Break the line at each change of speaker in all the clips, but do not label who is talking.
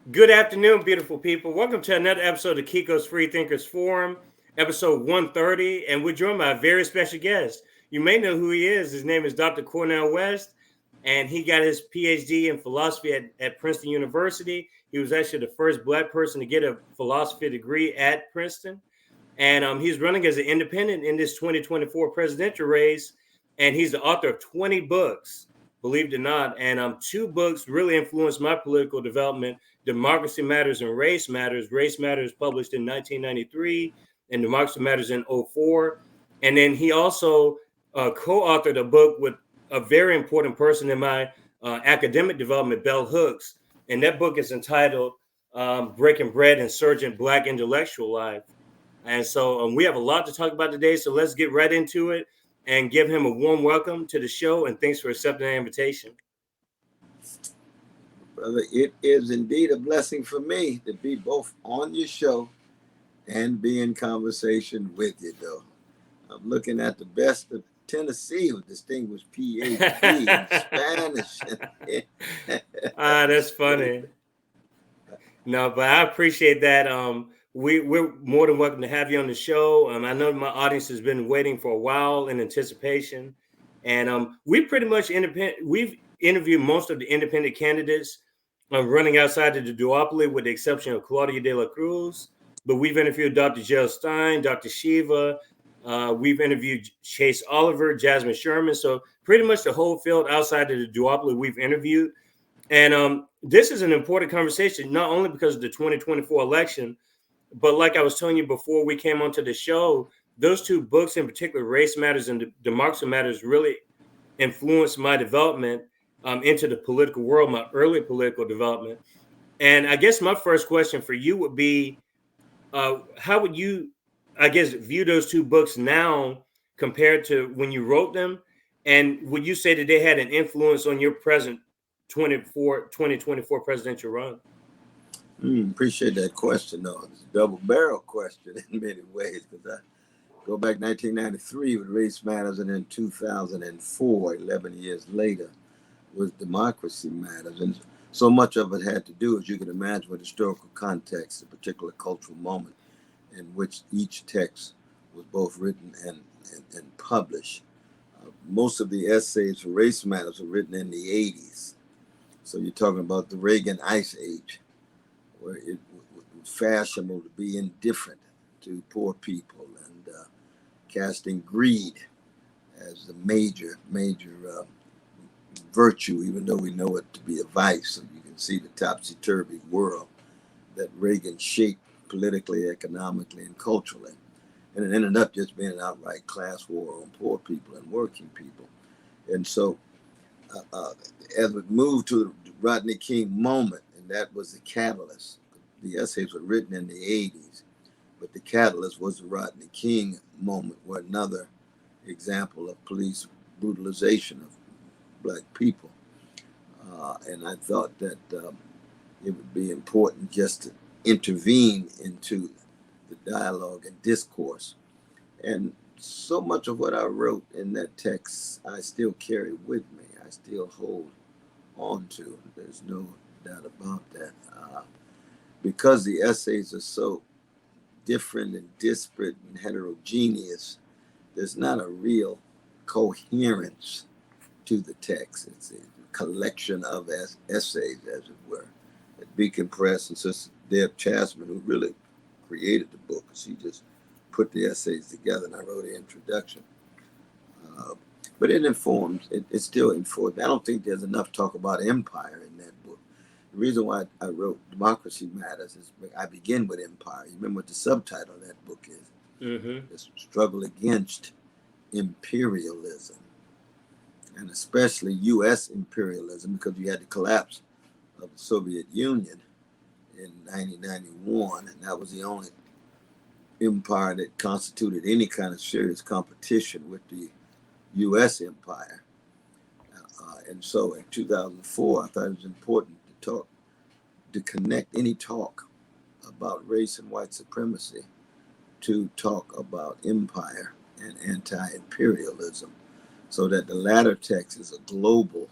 Good afternoon, beautiful people. Welcome to another episode of Kiko's Freethinkers Forum, episode 130. And we're joined by a very special guest. You may know who he is. His name is Dr. Cornel West, and he got his PhD in philosophy at Princeton University. He was actually the first Black person to get a philosophy degree at Princeton. And he's running as an independent in this 2024 presidential race. And he's the author of 20 books, believe it or not. And two books really influenced my political development: Democracy Matters and Race Matters. Race Matters published in 1993, and Democracy Matters in '04. And then he also co-authored a book with a very important person in my academic development, Bell Hooks. And that book is entitled Breaking Bread: Insurgent Black Intellectual Life. And so we have a lot to talk about today. So let's get right into it and give him a warm welcome to the show. And thanks for accepting the invitation.
Brother, it is indeed a blessing for me to be both on your show and be in conversation with you, though. I'm looking at the best of Tennessee with distinguished PhD in Spanish.
That's funny. No, but I appreciate that. We're more than welcome to have you on the show. I know my audience has been waiting for a while in anticipation, and we pretty much independent. We've interviewed most of the independent candidates running outside of the duopoly, with the exception of Claudia de la Cruz. But we've interviewed Dr. Jill Stein, Dr. Shiva. We've interviewed Chase Oliver, Jasmine Sherman. So pretty much the whole field outside of the duopoly we've interviewed. And this is an important conversation, not only because of the 2024 election, but like I was telling you before we came onto the show, those two books in particular, Race Matters and Democracy Matters, really influenced my development into the political world, my early political development. And I guess my first question for you would be, how would you, I guess, view those two books now compared to when you wrote them? And would you say that they had an influence on your present 2024 presidential run?
Appreciate that question, though. It's a double barrel question in many ways, because I go back 1993 with Race Matters, and then 2004, 11 years later, with Democracy Matters. And so much of it had to do, as you can imagine, with historical context, a particular cultural moment in which each text was both written and published. Most of the essays for Race Matters were written in the 80s. So you're talking about the Reagan Ice Age, where it was fashionable to be indifferent to poor people and casting greed as the major virtue, even though we know it to be a vice. So you can see the topsy-turvy world that Reagan shaped politically, economically, and culturally. And it ended up just being an outright class war on poor people and working people. And so as we moved to the Rodney King moment, and that was the catalyst. The essays were written in the 80s, but the catalyst was the Rodney King moment, where another example of police brutalization of Black people. And I thought that it would be important just to intervene into the dialogue and discourse. And so much of what I wrote in that text, I still carry with me. I still hold on to. There's no doubt about that. Because the essays are so different and disparate and heterogeneous, there's not a real coherence to the text. It's a collection of essays, as it were, that decompress. And Sister Deb Chasman, who really created the book, she just put the essays together, and I wrote an introduction. But it informs, it still informs. I don't think there's enough talk about empire in that book. The reason why I wrote Democracy Matters is I begin with empire. You remember what the subtitle of that book is?
Mm-hmm.
The struggle against imperialism, and especially U.S. imperialism, because you had the collapse of the Soviet Union in 1991, and that was the only empire that constituted any kind of serious competition with the U.S. empire. And so in 2004, I thought it was important to connect any talk about race and white supremacy to talk about empire and anti-imperialism, so that the latter text is a global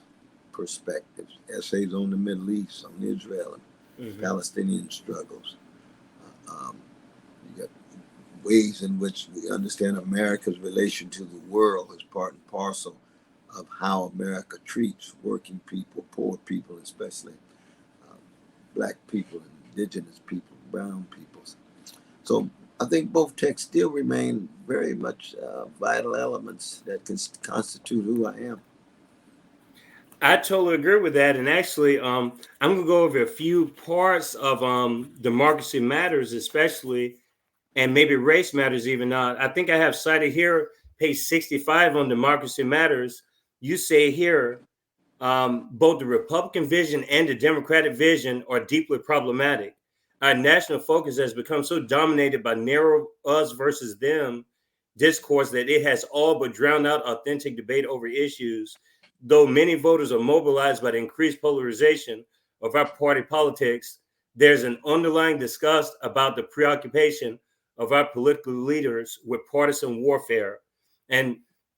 perspective. Essays on the Middle East, on Israel, and Palestinian struggles. You got ways in which we understand America's relation to the world as part and parcel of how America treats working people, poor people, especially uh, black people, indigenous people, brown peoples. So I think both texts still remain very much vital elements that can constitute who I am.
I totally agree with that. And actually, I'm going to go over a few parts of Democracy Matters, especially, and maybe Race Matters even. I think I have cited here, page 65 on Democracy Matters. You say here, both the Republican vision and the Democratic vision are deeply problematic. Our national focus has become so dominated by narrow us versus them discourse that it has all but drowned out authentic debate over issues. Though many voters are mobilized by the increased polarization of our party politics, there's an underlying disgust about the preoccupation of our political leaders with partisan warfare. And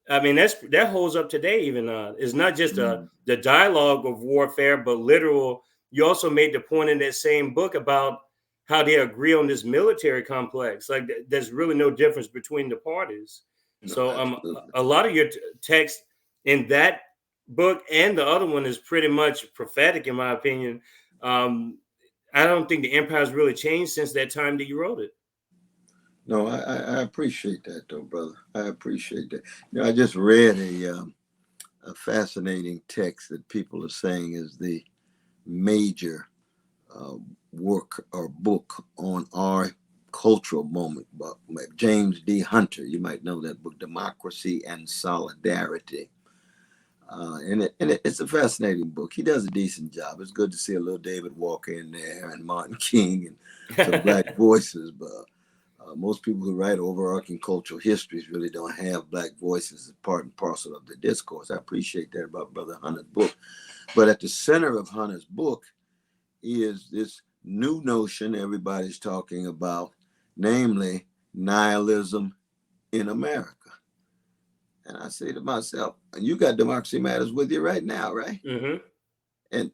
I mean, that holds up today. Even it's not just the dialogue of warfare, but literal. You also made the point in that same book about how they agree on this military complex. Like there's really no difference between the parties.
No,
So
absolutely.
a lot of your text in that book and the other one is pretty much prophetic, in my opinion. I don't think the empire's really changed since that time that you wrote it.
No, I appreciate that, though, brother. I appreciate that. I just read a fascinating text that people are saying is the major uh, work or book on our cultural moment by James D. Hunter. You might know that book, Democracy and Solidarity. It's a fascinating book. He does a decent job. It's good to see a little David Walker in there and Martin King and some black voices, but most people who write overarching cultural histories really don't have black voices as part and parcel of the discourse. I appreciate that about Brother Hunter's book. But at the center of Hunter's book is this new notion everybody's talking about, namely nihilism in America. And I say to myself, and you got Democracy Matters with you right now, right?
Mm-hmm.
And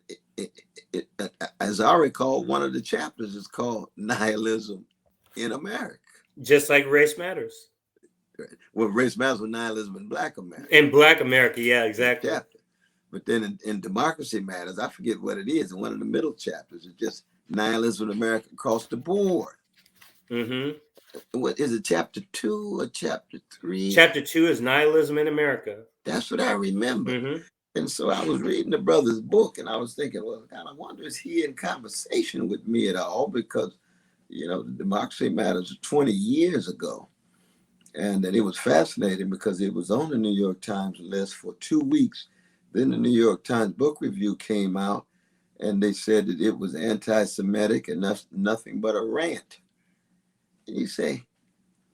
as I recall, one of the chapters is called Nihilism in America.
Just like Race Matters.
Well, Race Matters with Nihilism in Black America.
In Black America, yeah, exactly.
Chapter. But then in Democracy Matters, I forget what it is. In one of the middle chapters, it's just Nihilism in America across the board.
Mm-hmm.
What is it, chapter 2 or chapter 3?
Chapter 2 is Nihilism in America.
That's what I remember.
Mm-hmm.
And so I was reading the brother's book and I was thinking, well, God, I wonder, is he in conversation with me at all? Because, the Democracy Matters 20 years ago. And then it was fascinating because it was on the New York Times list for 2 weeks. Then the New York Times book review came out and they said that it was anti-Semitic and nothing but a rant. And you say,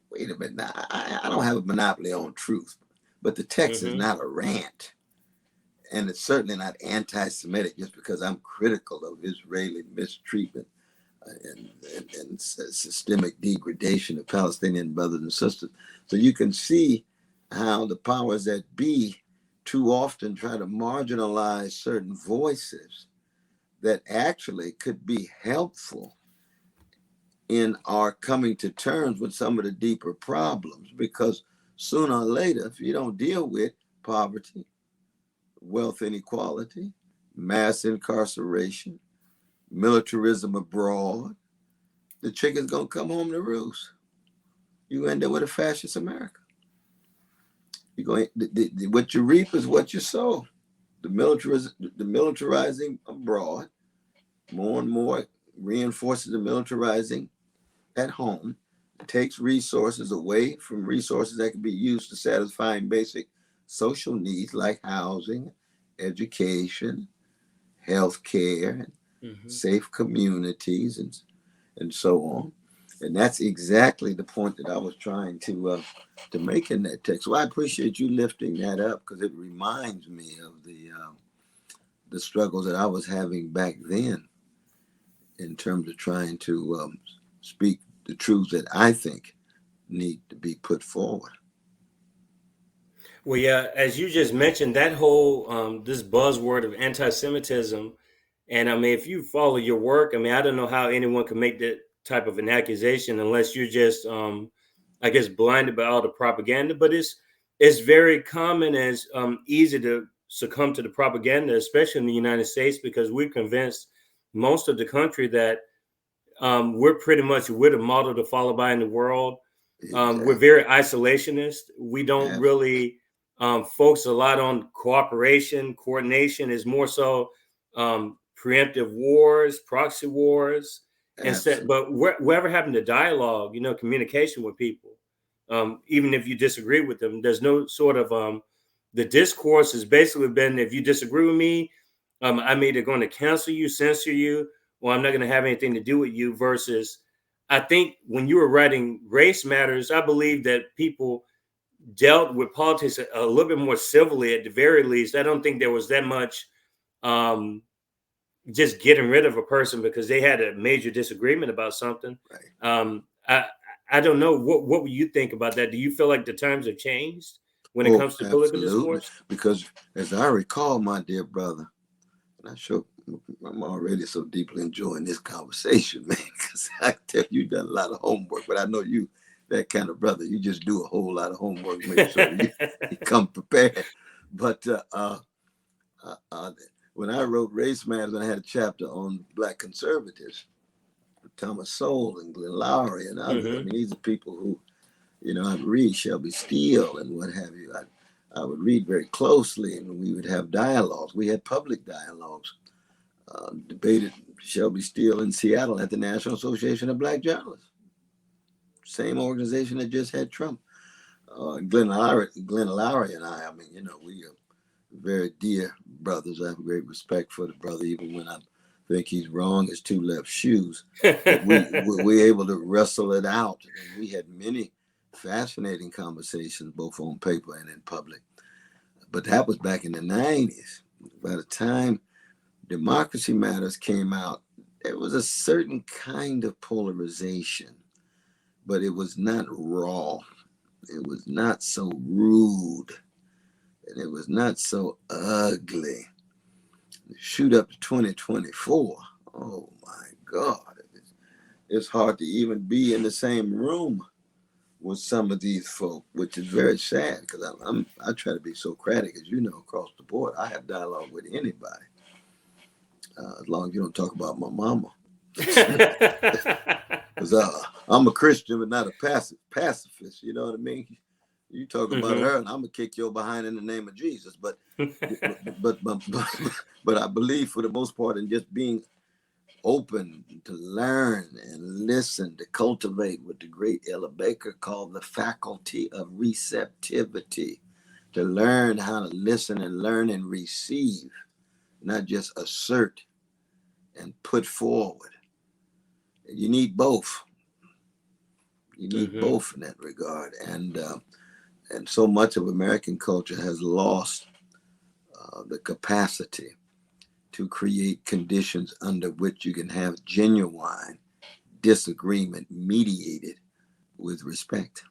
wait a minute, now, I don't have a monopoly on truth, but the text is not a rant. And it's certainly not anti-Semitic just because I'm critical of Israeli mistreatment and systemic degradation of Palestinian brothers and sisters. So you can see how the powers that be too often try to marginalize certain voices that actually could be helpful in our coming to terms with some of the deeper problems, because sooner or later, if you don't deal with poverty, wealth inequality, mass incarceration, militarism abroad, the chicken's gonna come home to roost. You end up with a fascist America. You're going what you reap is what you sow. The militarizing abroad more and more reinforces the militarizing at home. It takes resources away from resources that can be used to satisfying basic social needs like housing, education, health care, safe communities, and so on. And that's exactly the point that I was trying to make in that text. So I appreciate you lifting that up because it reminds me of the struggles that I was having back then in terms of trying to speak the truths that I think need to be put forward.
Well, yeah, as you just mentioned, that whole this buzzword of anti-Semitism And I mean, if you follow your work, I mean, I don't know how anyone can make that type of an accusation unless you're just, I guess, blinded by all the propaganda. But it's very common and it's easy to succumb to the propaganda, especially in the United States, because we're convinced most of the country that we're the model to follow by in the world. We're very isolationist. We don't really focus a lot on cooperation, coordination. Is more so preemptive wars, proxy wars, instead. But whatever happened to dialogue, communication with people, even if you disagree with them, there's no sort of the discourse has basically been, if you disagree with me, I'm either going to cancel you, censor you, or I'm not going to have anything to do with you. Versus, I think when you were writing Race Matters, I believe that people dealt with politics a little bit more civilly at the very least. I don't think there was that much just getting rid of a person because they had a major disagreement about something.
Right.
I don't know. What would you think about that? Do you feel like the times have changed when it comes to political discourse?
Because as I recall, my dear brother, and I'm already so deeply enjoying this conversation, man, because I tell you, you've done a lot of homework, but I know you, that kind of brother, you just do a whole lot of homework, make sure you come prepared. But when I wrote Race Matters, I had a chapter on Black conservatives, Thomas Sowell and Glenn Lowry and others. I mean, these are people who, I'd read Shelby Steele and what have you. I would read very closely, and we would have dialogues. We had public dialogues, debated Shelby Steele in Seattle at the National Association of Black Journalists, same organization that just had Trump. Glenn Lowry and I mean, we are very dear brothers. I have great respect for the brother, even when I think he's wrong as two left shoes. We're able to wrestle it out. And we had many fascinating conversations, both on paper and in public. But that was back in the 90s. By the time Democracy Matters came out, there was a certain kind of polarization, but it was not raw. It was not so rude, and it was not so ugly. Shoot up to 2024. Oh my God. It's hard to even be in the same room with some of these folk, which is very sad because I try to be Socratic, as you know, across the board. I have dialogue with anybody, as long as you don't talk about my mama. Because I'm a Christian, but not a pacifist. You know what I mean? You talk about her, and I'm gonna kick your behind in the name of Jesus. But I believe for the most part in just being open to learn and listen, to cultivate what the great Ella Baker called the faculty of receptivity, to learn how to listen and learn and receive, not just assert and put forward. You need both. You need both in that regard. And so much of American culture has lost the capacity to create conditions under which you can have genuine disagreement mediated with respect.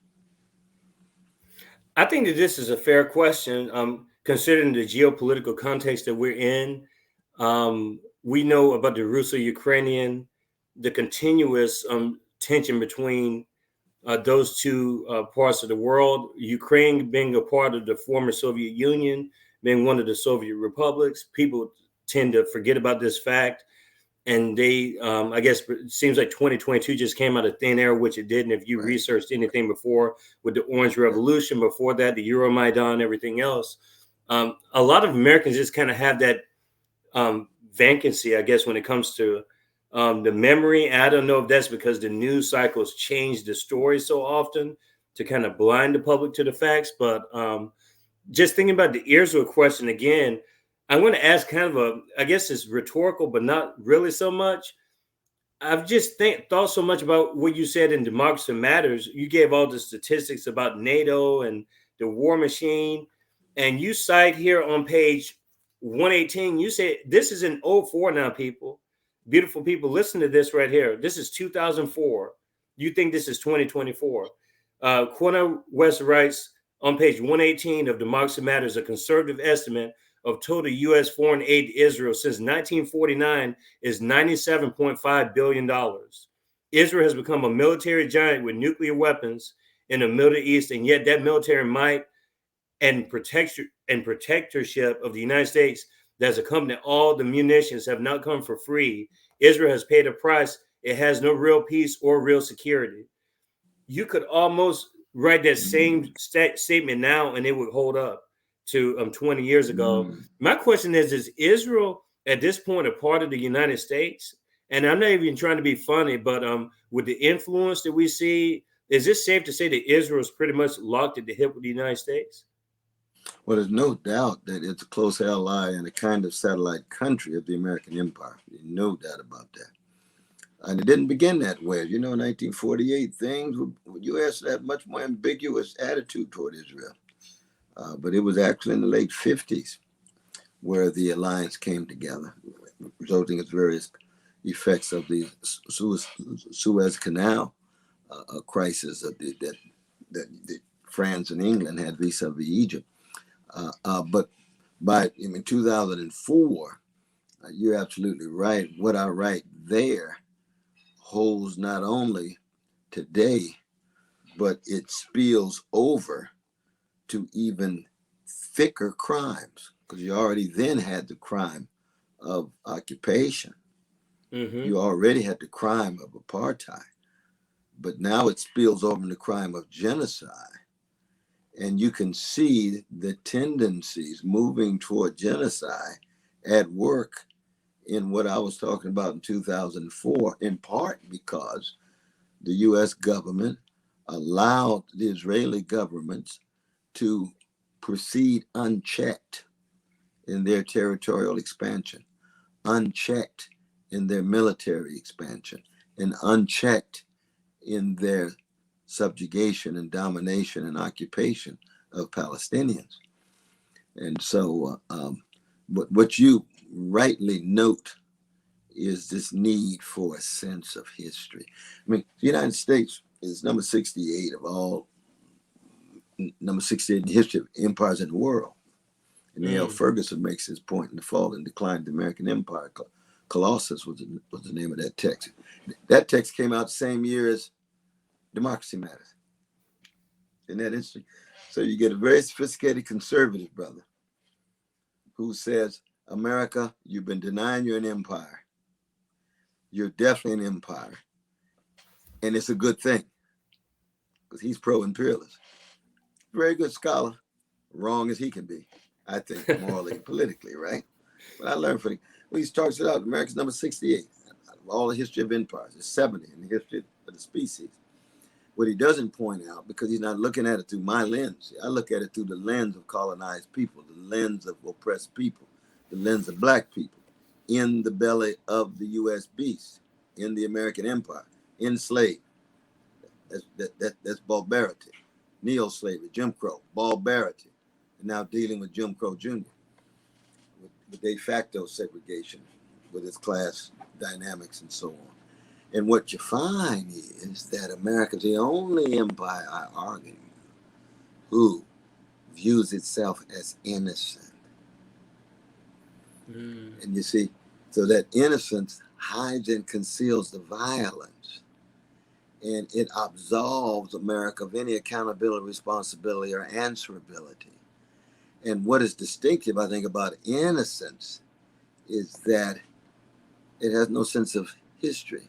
I think that this is a fair question, considering the geopolitical context that we're in. We know about the Russo-Ukrainian, the continuous tension between those two parts of the world. Ukraine being a part of the former Soviet Union, being one of the Soviet republics. People tend to forget about this fact. And they, I guess, it seems like 2022 just came out of thin air, which it didn't. If you researched anything before with the Orange Revolution, before that, the Euromaidan, everything else, a lot of Americans just kind of have that vacancy, I guess, when it comes to the memory. And I don't know if that's because the news cycles change the story so often to kind of blind the public to the facts. But just thinking about the Israel question again, I'm going to ask kind of I guess it's rhetorical, but not really so much. I've just thought so much about what you said in Democracy Matters. You gave all the statistics about NATO and the war machine. And you cite here on page 118, you say this is in '04 now, people. Beautiful people, listen to this right here. This is 2004. You think this is 2024. Cornel West writes on page 118 of Democracy Matters, a conservative estimate of total U.S. foreign aid to Israel since 1949 is $97.5 billion. Israel has become a military giant with nuclear weapons in the Middle East, and yet that military might and protectorship of the United States that's accompanied all the munitions have not come for free. Israel has paid a price. It has no real peace or real security. You could almost write that same statement now and it would hold up to 20 years ago. My question is Israel at this point a part of the United States? And I'm not even trying to be funny, but with the influence that we see, is it safe to say that Israel is pretty much locked at the hip with the United States?
Well, there's no doubt that it's a close ally and a kind of satellite country of the American empire. There's no doubt about that. And it didn't begin that way. You know, in 1948, the U.S. had much more ambiguous attitude toward Israel. But it was actually in the late 50s where the alliance came together, resulting in various effects of the Suez Canal crisis that France and England had vis-a-vis Egypt. But by 2004, you're absolutely right. What I write there holds not only today, but it spills over to even thicker crimes, because you already then had the crime of occupation. You already had the crime of apartheid, but now it spills over in the crime of genocide. And you can see the tendencies moving toward genocide at work in what I was talking about in 2004, in part because the U.S. government allowed the Israeli governments to proceed unchecked in their territorial expansion, unchecked in their military expansion, and unchecked in their subjugation and domination and occupation of Palestinians. And so what you rightly note is this need for a sense of history. I mean, the United States is number 68 in the history of empires in the world. And Neil Ferguson makes his point in The Fall and Decline of the American Empire. Colossus was the name of that text. That text came out the same year as Democracy Matters. Isn't that interesting? So you get a very sophisticated conservative brother who says, America, you've been denying you're an empire. You're definitely an empire. And it's a good thing, because he's pro-imperialist. Very good scholar, wrong as he can be, I think, morally and politically, right? But I learned from him. When he talks it out, America's number 68. Out of all the history of empires, it's 70 in the history of the species. What he doesn't point out, because he's not looking at it through my lens. I look at it through the lens of colonized people, the lens of oppressed people, the lens of black people, in the belly of the U.S. beast, in the American empire, enslaved. That's barbarity. Neo-slavery, Jim Crow, barbarity. And now dealing with Jim Crow Jr., with de facto segregation, with its class dynamics and so on. And what you find is that America's the only empire, I argue, who views itself as innocent. And you see, so that innocence hides and conceals the violence. And it absolves America of any accountability, responsibility, or answerability. And what is distinctive, I think, about innocence is that it has no sense of history.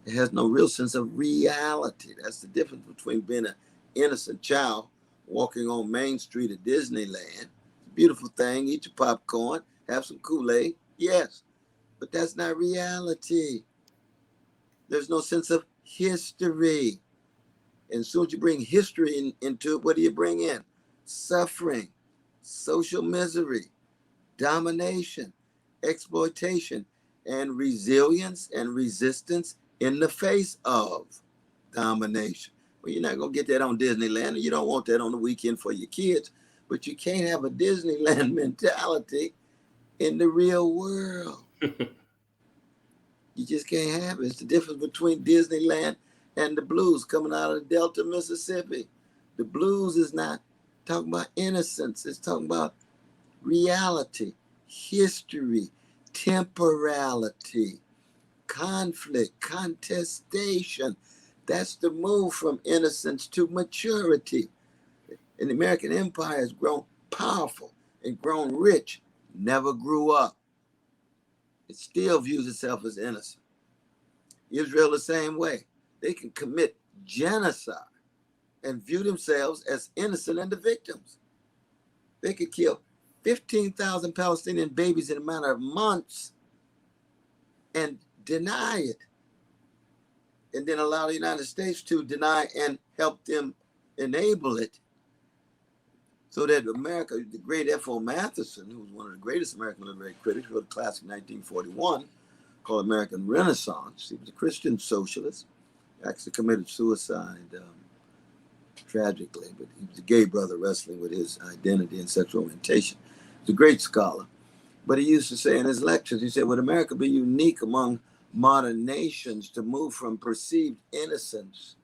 It has no real sense of reality. That's the difference between being an innocent child walking on Main Street at Disneyland. Beautiful thing, eat your popcorn, have some Kool-Aid, yes. But that's not reality. There's no sense of history. And as soon as you bring history into it, what do you bring in? Suffering, social misery, domination, exploitation, and resilience and resistance in the face of domination. Well, you're not going to get that on Disneyland, and you don't want that on the weekend for your kids, but you can't have a Disneyland mentality in the real world. You just can't have it. It's the difference between Disneyland and the blues coming out of the Delta, Mississippi. The blues is not talking about innocence. It's talking about reality, history, temporality, conflict, contestation. That's the move from innocence to maturity. And the American empire has grown powerful and grown rich, never grew up. It still views itself as innocent. Israel the same way. They can commit genocide and view themselves as innocent and the victims. They could kill 15,000 Palestinian babies in a matter of months and deny it. And then allow the United States to deny and help them enable it. So that America, the great F.O. Matheson, who was one of the greatest American literary critics, wrote a classic in 1941 called American Renaissance. He was a Christian socialist, actually committed suicide tragically, but he was a gay brother wrestling with his identity and sexual orientation. He's a great scholar. But he used to say in his lectures, he said, would America be unique among modern nations to move from perceived innocence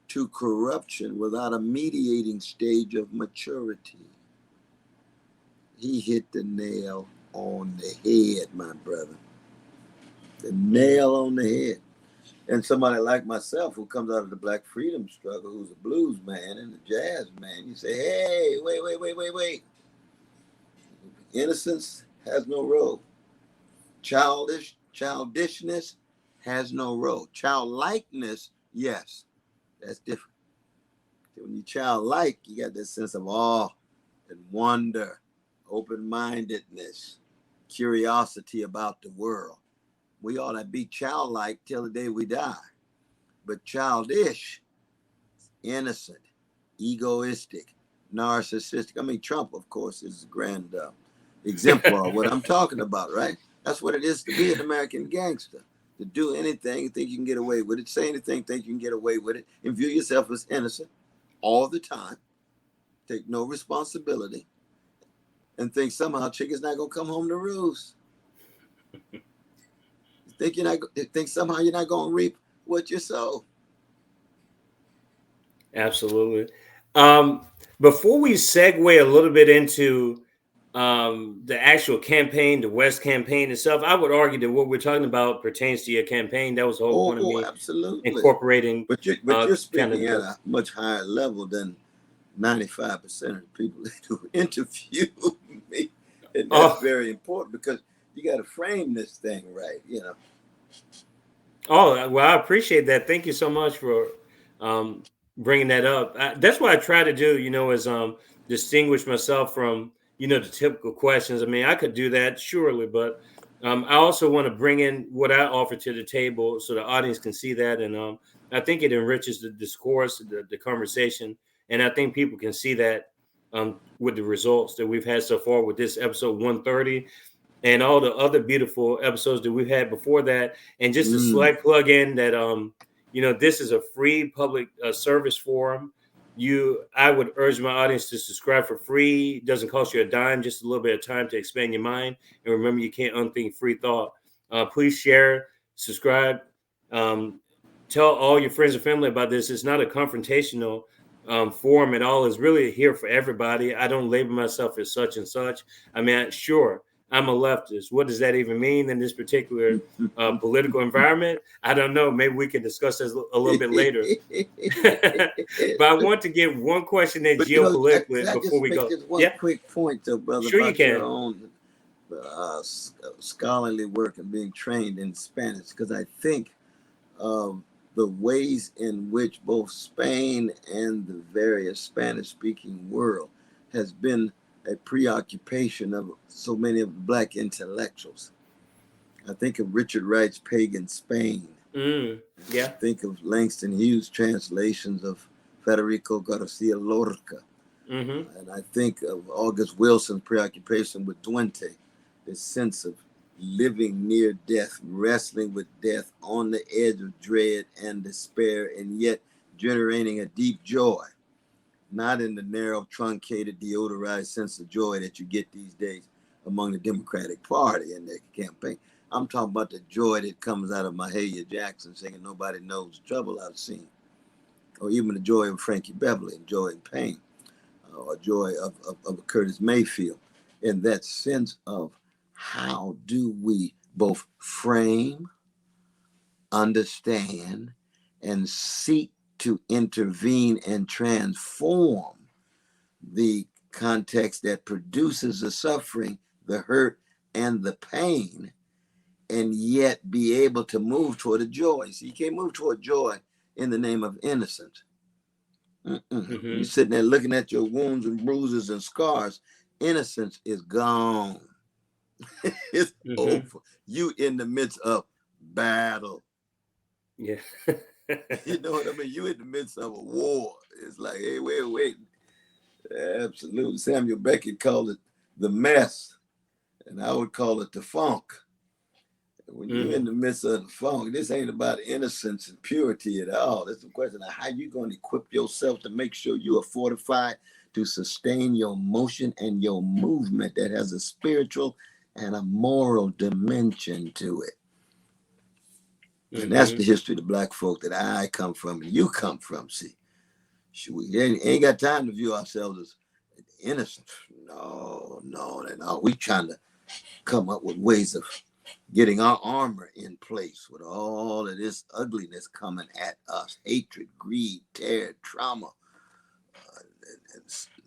to corruption without a mediating stage of maturity? He hit the nail on the head, my brother. The nail on the head. And somebody like myself who comes out of the Black freedom struggle, who's a blues man and a jazz man, you say, hey, wait. Innocence has no role. Childishness has no role. Childlikeness, yes, that's different. When you're childlike, you got this sense of awe and wonder, open-mindedness, curiosity about the world. We ought to be childlike till the day we die. But childish, innocent, egoistic, narcissistic. I mean, Trump, of course, is a grand exemplar of what I'm talking about, right? That's what it is to be an American gangster. To do anything, think you can get away with it. Say anything, think you can get away with it. And view yourself as innocent all the time. Take no responsibility. And think somehow chicken's not going to come home to roost. Think somehow you're not going to reap what you sow.
Absolutely. Before we segue a little bit into the actual campaign, the West campaign itself, I would argue that what we're talking about pertains to your campaign. That was the whole point of me
absolutely
incorporating.
But you're speaking at a much higher level than 95% of the people that do interview me. And that's very important because you got to frame this thing right, you know.
Oh, well, I appreciate that. Thank you so much for bringing that up. That's what I try to do, is distinguish myself from, the typical questions. I mean, I could do that, surely, but I also want to bring in what I offer to the table so the audience can see that. And I think it enriches the discourse, the conversation. And I think people can see that with the results that we've had so far with this episode 130. And all the other beautiful episodes that we've had before that. And just a slight plug in that, this is a free public service forum. I would urge my audience to subscribe for free. It doesn't cost you a dime, just a little bit of time to expand your mind. And remember, you can't unthink free thought. Please share, subscribe, tell all your friends and family about this. It's not a confrontational forum at all. It's really here for everybody. I don't label myself as such and such. I mean, sure, I'm a leftist. What does that even mean in this particular political environment? I don't know. Maybe we can discuss this a little bit later. But I want to get one question in geopolitically before we go.
Just one quick point, though, brother.
Sure, you can.
Your own scholarly work and being trained in Spanish, because I think of the ways in which both Spain and the various Spanish-speaking world has been a preoccupation of so many of the Black intellectuals. I think of Richard Wright's Pagan Spain. I think of Langston Hughes' translations of Federico Garcia Lorca. And I think of August Wilson's preoccupation with Duente, this sense of living near death, wrestling with death on the edge of dread and despair, and yet generating a deep joy. Not in the narrow, truncated, deodorized sense of joy that you get these days among the Democratic Party and their campaign. I'm talking about the joy that comes out of Mahalia Jackson singing "Nobody Knows the Trouble I've Seen," or even the joy of Frankie Beverly and Joy and Pain, or joy of Curtis Mayfield. in that sense of how do we both frame, understand, and seek to intervene and transform the context that produces the suffering, the hurt, and the pain, and yet be able to move toward a joy. So you can't move toward joy in the name of innocence. You're sitting there looking at your wounds and bruises and scars. Innocence is gone. It's over. You in the midst of battle.
Yeah.
You know what I mean? You in the midst of a war. It's like, hey, wait. Absolutely. Samuel Beckett called it the mess, and I would call it the funk. When you're in the midst of the funk, this ain't about innocence and purity at all. It's a question of how you going to equip yourself to make sure you are fortified to sustain your motion and your movement that has a spiritual and a moral dimension to it. And that's the history of the Black folk that I come from and you come from. See, we ain't got time to view ourselves as innocent. No. We trying to come up with ways of getting our armor in place with all of this ugliness coming at us. Hatred, greed, terror, trauma, and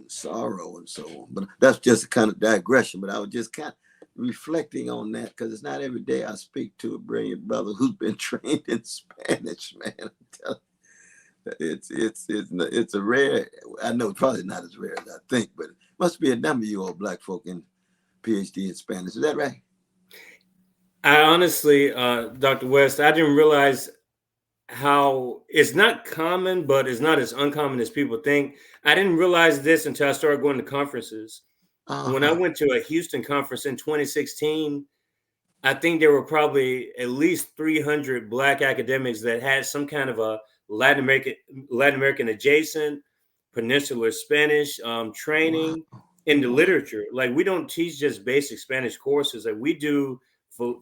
sorrow, and so on. But that's just a kind of digression. But I was just kind of reflecting on that because it's not every day I speak to a brilliant brother who's been trained in Spanish, man. I'm telling you, it's a rare. I know probably not as rare as I think, but it must be a number of you all Black folk in PhD in Spanish. Is that right?
I honestly, Dr. West, I didn't realize how it's not common, but it's not as uncommon as people think. I didn't realize this until I started going to conferences. When I went to a Houston conference in 2016, I think there were probably at least 300 Black academics that had some kind of a Latin American adjacent, peninsular Spanish training in the literature. Like, we don't teach just basic Spanish courses. Like, we do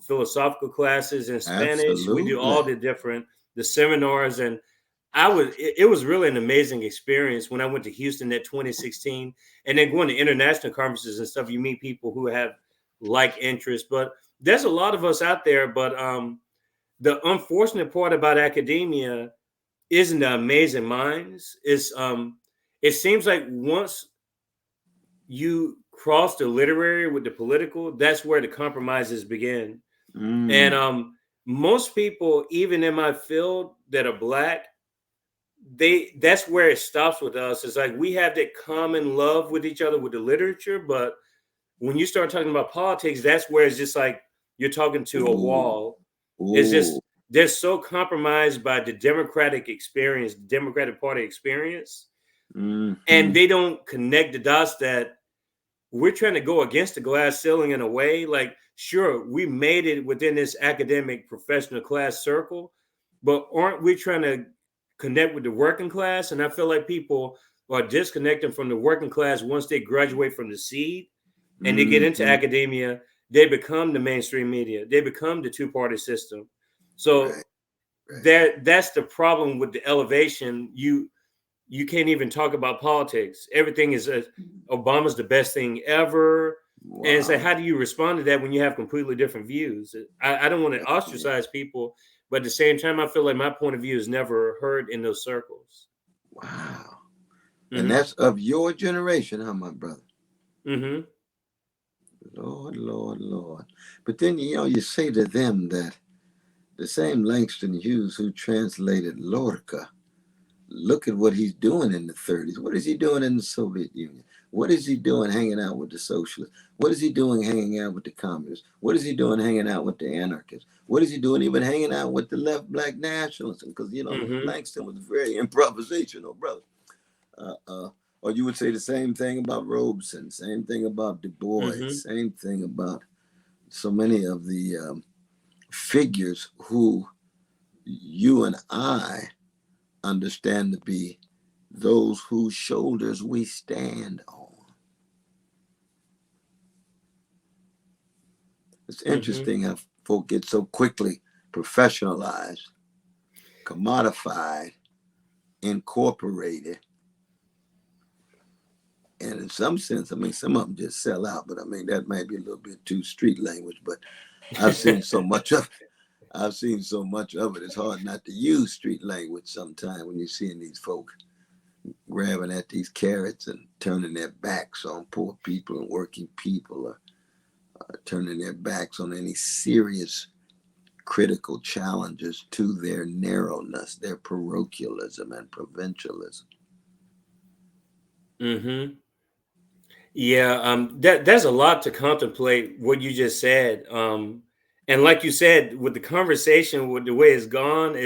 philosophical classes in Spanish.
Absolutely.
We do all the seminars, and it was really an amazing experience when I went to Houston in 2016, and then going to international conferences and stuff. You meet people who have like interests, but there's a lot of us out there. But the unfortunate part about academia isn't the amazing minds. It seems like once you cross the literary with the political, that's where the compromises begin. And most people, even in my field that are Black, that's where it stops with us. It's like we have that common love with each other with the literature, but when you start talking about politics, that's where it's just like you're talking to a wall. It's just they're so compromised by the Democratic experience, the Democratic Party experience, and they don't connect the dots that we're trying to go against the glass ceiling in a way. Like, sure, we made it within this academic professional class circle, but aren't we trying to connect with the working class? And I feel like people are disconnecting from the working class once they graduate from the seed and they get into academia. They become the mainstream media. They become the two-party system. So that's the problem with the elevation. You can't even talk about politics. Everything is Obama's the best thing ever. And it's like, how do you respond to that when you have completely different views? I don't want to ostracize people, but at the same time, I feel like my point of view is never heard in those circles.
Wow. And that's of your generation, huh, my brother? Lord. But then, you say to them that the same Langston Hughes who translated Lorca, look at what he's doing in the 30s. What is he doing in the Soviet Union? What is he doing hanging out with the socialists? What is he doing hanging out with the communists? What is he doing hanging out with the anarchists? What is he doing even hanging out with the left Black nationalism? Because, Langston was very improvisational, brother. Or you would say the same thing about Robeson, same thing about Du Bois, same thing about so many of the figures who you and I understand to be those whose shoulders we stand on. It's interesting how folk get so quickly professionalized, commodified, incorporated, And in some sense, I mean, some of them just sell out, but I mean, that might be a little bit too street language, but I've seen so much of it. I've seen so much of it. It's hard not to use street language sometimes when you're seeing these folk grabbing at these carrots and turning their backs on poor people and working people, or turning their backs on any serious critical challenges to their narrowness, their parochialism and provincialism.
Mm-hmm. Yeah, there's a lot to contemplate what you just said. And like you said, with the conversation, with the way it's gone,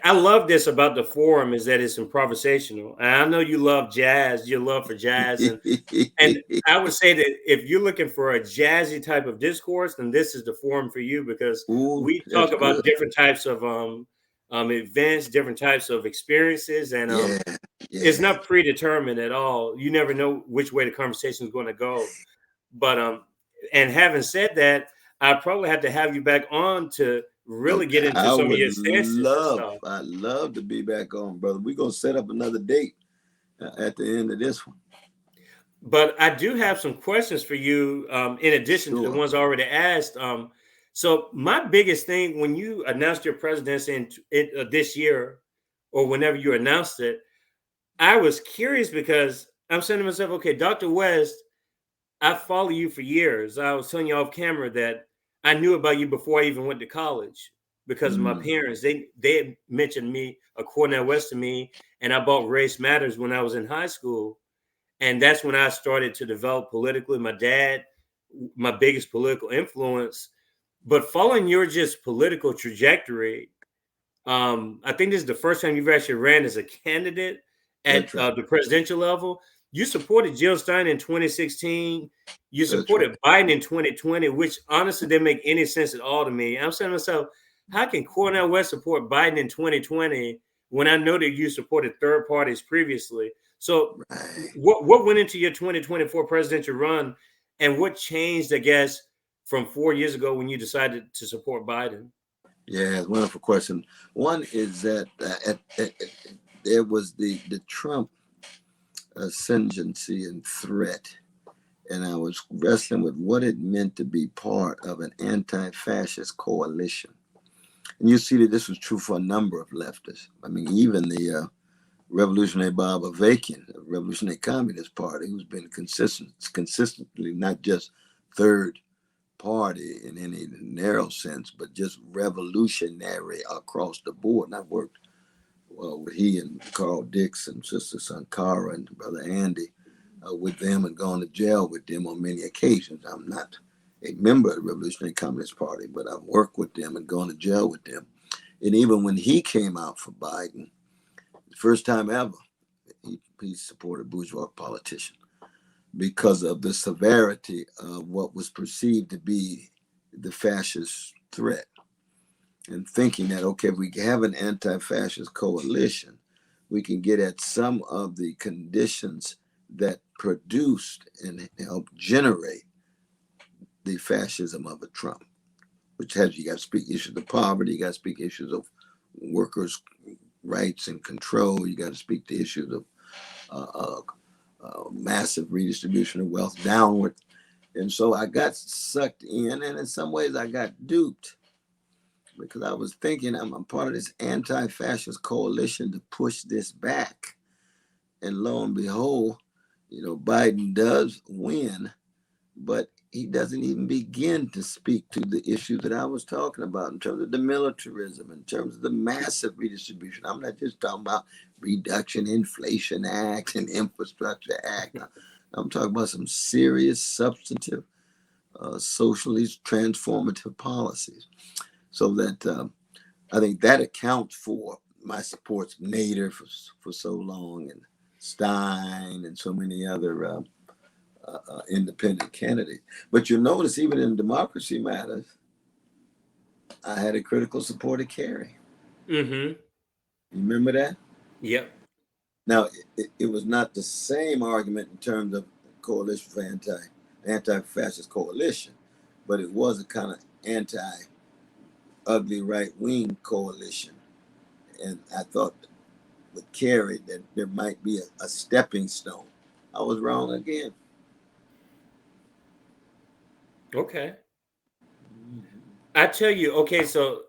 I love this about the forum is that it's improvisational. And I know you love jazz, your love for jazz, and I would say that if you're looking for a jazzy type of discourse, then this is the forum for you because
Ooh,
we
that's
talk about
good.
different types of events, different types of experiences, and
Yeah,
it's
yeah.
not predetermined at all. You never know which way the conversation is going to go. But and having said that, I probably have to have you back on to really get into
I
some of
would
your stances and
love,
stuff.
I'd love to be back on, brother. We're going to set up another date at the end of this one.
But I do have some questions for you, in addition to the
Sure.
ones already asked. So my biggest thing when you announced your presidency this year, or whenever you announced it, I was curious because I'm saying to myself, okay, Dr. West, I follow you for years. I was telling you off camera that I knew about you before I even went to college because of my
Mm,
parents. They had mentioned me, a Cornel West to me, and I bought Race Matters when I was in high school. And that's when I started to develop politically. My dad, my biggest political influence. But following your just political trajectory, I think this is the first time you've actually ran as a candidate at
that's right.
the presidential level. You supported Jill Stein in 2016. You
That's right.
supported Biden in 2020, which honestly didn't make any sense at all to me. I'm saying to myself, how can Cornel West support Biden in 2020 when I know that you supported third parties previously? So,
Right.
what went into your 2024 presidential run, and what changed, I guess, from 4 years ago when you decided to support Biden?
Yeah, it's a wonderful question. One is that there was the Trump ascendancy and threat, and I was wrestling with what it meant to be part of an anti-fascist coalition. And you see that this was true for a number of leftists. I mean, even the Revolutionary Bob Avakian, the Revolutionary Communist Party, who's been consistently not just third party in any narrow sense, but just revolutionary across the board. And I've worked with he and Carl Dix and Sister Sankara and Brother Andy with them and gone to jail with them on many occasions. I'm not a member of the Revolutionary Communist Party, but I've worked with them and gone to jail with them. And even when he came out for Biden, the first time ever, he supported a bourgeois politician because of the severity of what was perceived to be the fascist threat. And thinking that, okay, if we have an anti-fascist coalition, we can get at some of the conditions that produced and helped generate the fascism of a Trump, which has, you got to speak issues of poverty, you got to speak issues of workers' rights and control, you got to speak the issues of massive redistribution of wealth downward. And so I got sucked in, and in some ways I got duped because I was thinking I'm part of this anti-fascist coalition to push this back. And lo and behold, Biden does win, but he doesn't even begin to speak to the issues that I was talking about in terms of the militarism, in terms of the massive redistribution. I'm not just talking about Reduction Inflation Act and Infrastructure Act. I'm talking about some serious, substantive, socially transformative policies. So that I think that accounts for my support of Nader for so long, and Stein, and so many other independent candidates. But you'll notice even in Democracy Matters, I had a critical support of Kerry.
Mm-hmm.
You remember that?
Yep.
Now, it was not the same argument in terms of coalition for anti-fascist coalition, but it was a kind of anti-ugly right-wing coalition. And I thought with Kerry that there might be a stepping stone. I was wrong again.
Okay. I tell you, okay, so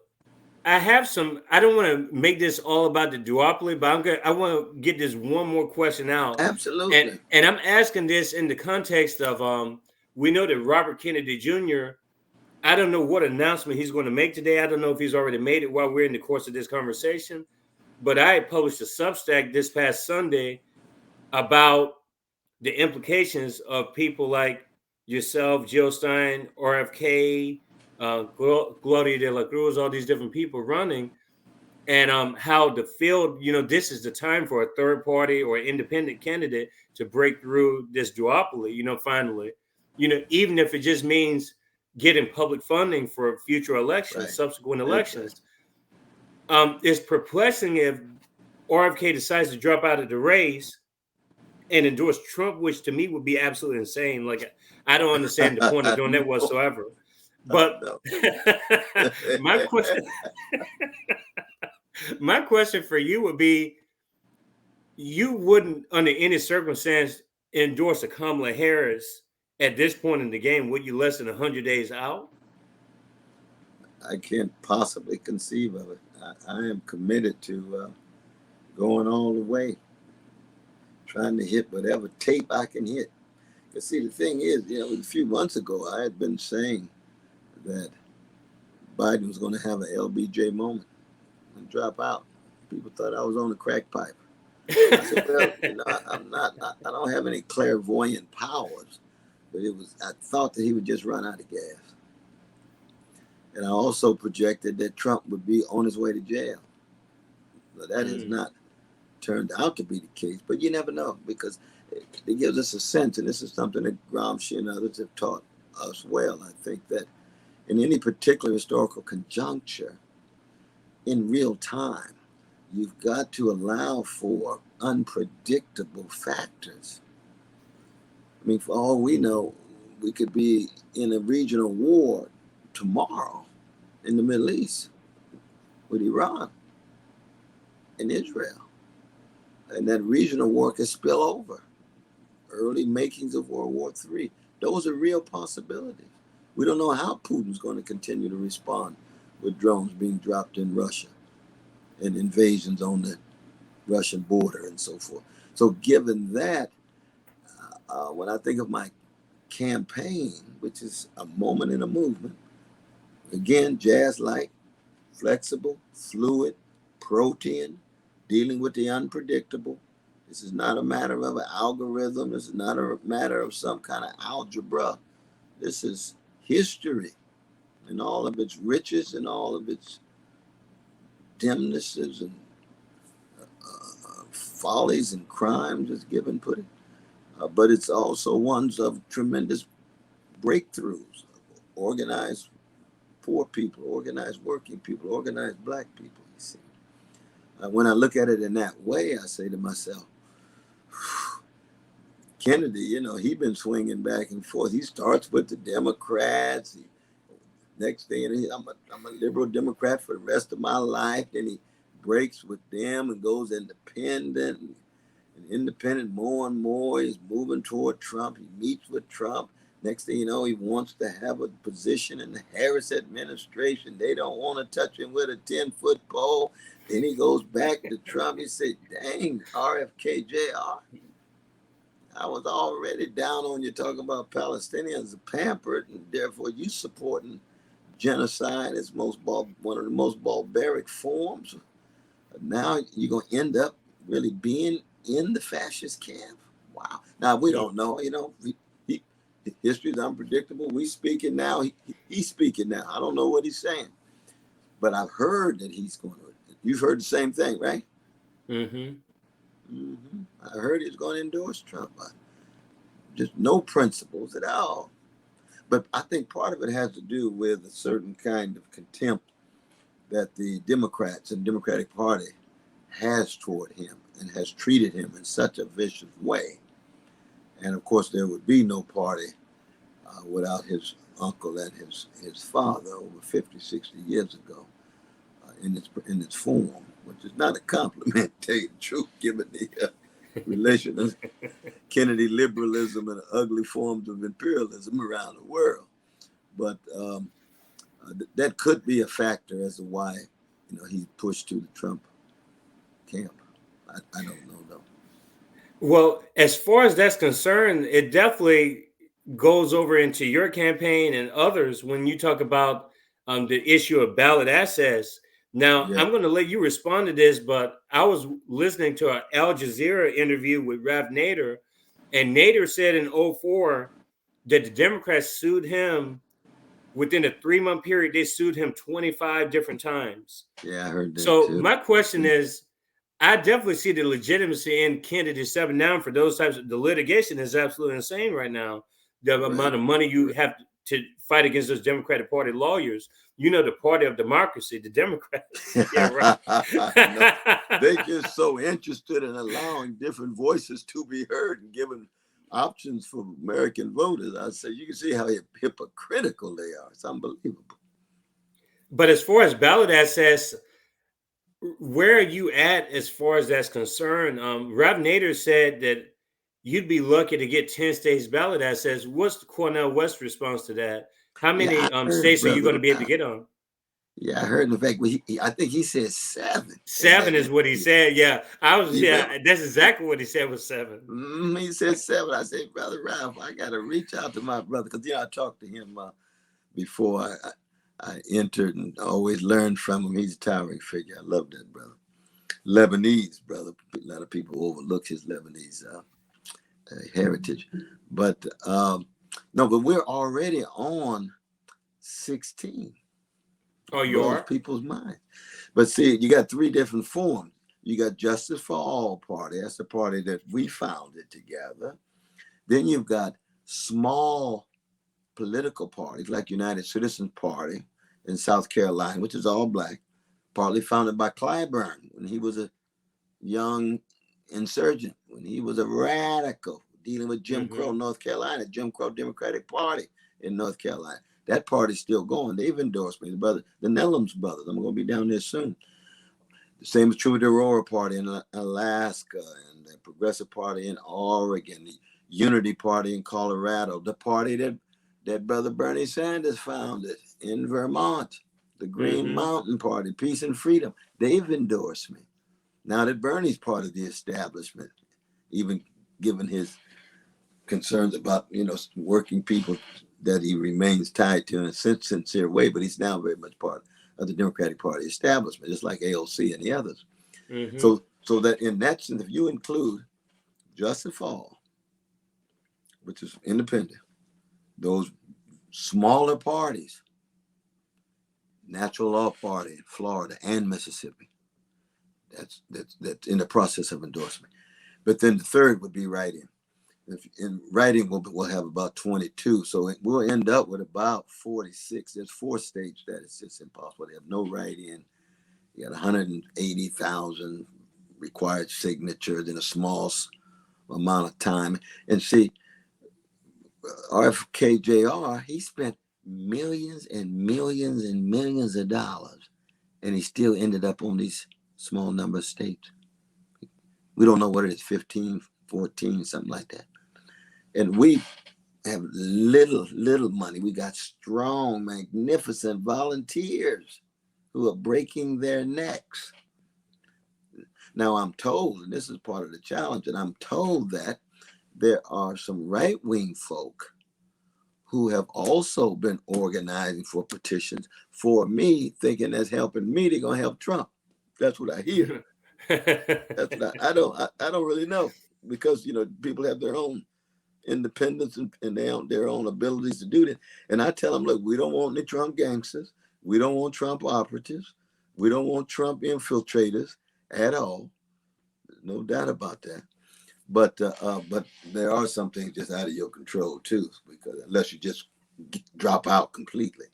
I have some. I don't want to make this all about the duopoly, but I want to get this one more question out.
Absolutely.
And I'm asking this in the context of we know that Robert Kennedy Jr. I don't know what announcement he's going to make today. I don't know if he's already made it while we're in the course of this conversation. But I published a Substack this past Sunday about the implications of people like yourself, Jill Stein, RFK, Gloria de la Cruz, all these different people running, and how the field, this is the time for a third party or independent candidate to break through this duopoly, finally, even if it just means getting public funding for future elections,
Right.
subsequent elections. It's perplexing if RFK decides to drop out of the race and endorse Trump, which to me would be absolutely insane. Like, I don't understand the point of doing that whatsoever. But my question for you would be, you wouldn't, under any circumstance, endorse a Kamala Harris at this point in the game, would you, less than 100 days out?
I can't possibly conceive of it. I am committed to going all the way, trying to hit whatever tape I can hit. Because see, the thing is, a few months ago, I had been saying that Biden was going to have an LBJ moment and drop out. People thought I was on the crack pipe. I said, well, I'm not. I don't have any clairvoyant powers, but I thought that he would just run out of gas. And I also projected that Trump would be on his way to jail. But that has not turned out to be the case. But you never know, because it gives us a sense, and this is something that Gramsci and others have taught us well. I think that in any particular historical conjuncture, in real time, you've got to allow for unpredictable factors. I mean, for all we know, we could be in a regional war tomorrow in the Middle East with Iran and Israel. And that regional war could spill over. Early makings of World War III. Those are real possibilities. We don't know how Putin's going to continue to respond with drones being dropped in Russia and invasions on the Russian border and so forth. So given that, when I think of my campaign, which is a moment in a movement, again, jazz-like, flexible, fluid, protean, dealing with the unpredictable. This is not a matter of an algorithm. This is not a matter of some kind of algebra. This is history and all of its riches and all of its dimnesses and follies and crimes, as Gibbon put it. But it's also ones of tremendous breakthroughs, organized poor people, organized working people, organized black people, you see. When I look at it in that way, I say to myself, Kennedy, he's been swinging back and forth. He starts with the Democrats. Next thing, I'm a liberal Democrat for the rest of my life. Then he breaks with them and goes independent. And independent more and more. He's moving toward Trump. He meets with Trump. Next thing you know, he wants to have a position in the Harris administration. They don't want to touch him with a 10-foot pole. Then he goes back to Trump. He said, dang, RFK Jr. I was already down on you talking about Palestinians are pampered, and therefore you supporting genocide as one of the most barbaric forms. Now you're going to end up really being in the fascist camp. Wow. Now, we don't know, history is unpredictable. We speaking now. He's speaking now. I don't know what he's saying, but I've heard that he's going to. You've heard the same thing, right? I heard he's going to endorse Trump. Just no principles at all. But I think part of it has to do with a certain kind of contempt that the Democrats and Democratic Party has toward him and has treated him in such a vicious way. And of course, there would be no party without his uncle and his father over 50, 60 years ago in its form, which is not a compliment, to tell you the truth, given relation, Kennedy liberalism and ugly forms of imperialism around the world. But that could be a factor as to why, he pushed to the Trump camp. I don't know though.
Well, as far as that's concerned, it definitely goes over into your campaign and others when you talk about the issue of ballot access. Now,
Yeah.
I'm going to let you respond to this, but I was listening to an Al Jazeera interview with Rav Nader, and Nader said in '04 that the Democrats sued him within a 3-month period. They sued him 25 different times.
Yeah, I heard that
So
too.
my question is, I definitely see the legitimacy in candidates stepping down for those types of, the litigation is absolutely insane right now. The amount of money you have to fight against those Democratic Party lawyers. The party of democracy, the Democrats. Yeah, right.
No, they just so interested in allowing different voices to be heard and giving options for American voters. I say you can see how hypocritical they are. It's unbelievable.
But as far as ballot access, where are you at as far as that's concerned? Rav Nader said that you'd be lucky to get 10 states ballot access. What's Cornel West's response to that? How many states are you going to be able to get on?
Yeah, I heard the fact. I think he said 7.
7 is what he said. Yeah, that's exactly what he said was 7.
He said 7. I said, Brother Ralph, I got to reach out to my brother because I talked to him before I entered and always learned from him. He's a towering figure. I love that brother. Lebanese brother. A lot of people overlook his Lebanese heritage, but no, but we're already on 16.
Oh, you are?
People's minds. But see, you got 3 different forms. You got Justice for All Party. That's the party that we founded together. Then you've got small political parties like United Citizens Party in South Carolina, which is all black, partly founded by Clyburn when he was a young insurgent, when he was a radical dealing with Jim Crow, North Carolina, Jim Crow Democratic Party in North Carolina. That party's still going. They've endorsed me. The Nellums brothers. I'm going to be down there soon. The same is true with the Aurora Party in Alaska and the Progressive Party in Oregon, the Unity Party in Colorado, the party that Brother Bernie Sanders founded in Vermont, the Green Mountain Party, Peace and Freedom. They've endorsed me. Now that Bernie's part of the establishment, even given his concerns about, working people that he remains tied to in a sincere way, but he's now very much part of the Democratic Party establishment, just like AOC and the others. So that in that sense, if you include Justice for All, which is independent, those smaller parties, Natural Law Party in Florida and Mississippi, that's in the process of endorsement. But then the third would be write-in. In writing, we'll have about 22. So we'll end up with about 46. There's 4 states that it's just impossible. They have no write-in. You got 180,000 required signatures in a small amount of time. And see, RFK Jr., he spent millions and millions and millions of dollars, and he still ended up on these small number of states. We don't know what it is, 15, 14, something like that. And we have little money. We got strong, magnificent volunteers who are breaking their necks. Now I'm told, and this is part of the challenge, and I'm told that there are some right-wing folk who have also been organizing for petitions for me, thinking that's helping me, they're gonna help Trump. That's what I hear. That's what I don't really know, because people have their own independence and their own abilities to do that. And I tell them, look, we don't want any Trump gangsters. We don't want Trump operatives. We don't want Trump infiltrators at all. There's no doubt about that. But there are some things just out of your control too, because unless you just drop out completely,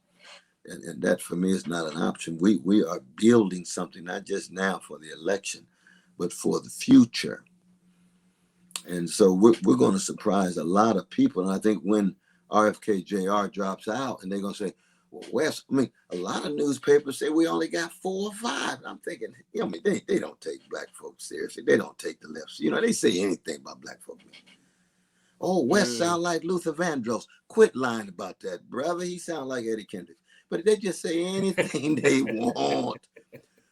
and that for me is not an option. We are building something not just now for the election, but for the future. And so we're going to surprise a lot of people. And I think when RFK Jr. drops out, and they're going to say, well, West, I mean, a lot of newspapers say we only got 4 or 5. I'm thinking, I mean, they don't take black folks seriously. They don't take the left. They say anything about black folks. Oh, West sound like Luther Vandross. Quit lying about that, brother. He sound like Eddie Kendricks. But they just say anything they want.